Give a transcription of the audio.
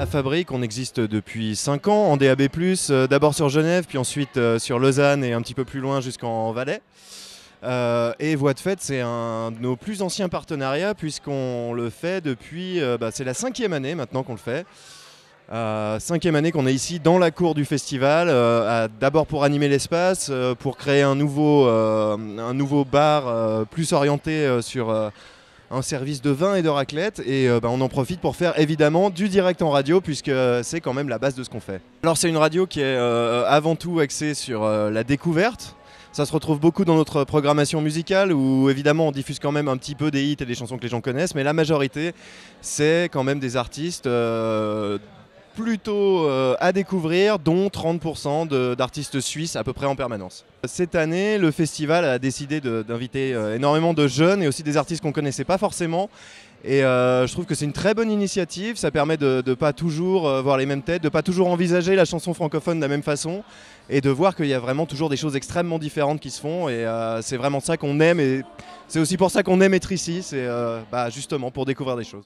À Fabrique, on existe depuis 5 ans en DAB+, d'abord sur Genève, puis ensuite sur Lausanne et un petit peu plus loin jusqu'en Valais. Et Voix de Fête, c'est un de nos plus anciens partenariats puisqu'on le fait depuis... c'est la 5e année maintenant qu'on le fait. 5e année qu'on est ici dans la cour du festival, d'abord pour animer l'espace, pour créer un nouveau bar plus orienté sur un service de vin et de raclette. Et on en profite pour faire évidemment du direct en radio puisque c'est quand même la base de ce qu'on fait. Alors c'est une radio qui est avant tout axée sur la découverte. Ça se retrouve beaucoup dans notre programmation musicale où évidemment on diffuse quand même un petit peu des hits et des chansons que les gens connaissent, mais la majorité c'est quand même des artistes plutôt à découvrir, dont 30% d'artistes suisses à peu près en permanence. Cette année, le festival a décidé d'inviter énormément de jeunes et aussi des artistes qu'on ne connaissait pas forcément. Et je trouve que c'est une très bonne initiative, ça permet de ne pas toujours voir les mêmes têtes, de ne pas toujours envisager la chanson francophone de la même façon et de voir qu'il y a vraiment toujours des choses extrêmement différentes qui se font et c'est vraiment ça qu'on aime et c'est aussi pour ça qu'on aime être ici, c'est justement pour découvrir des choses.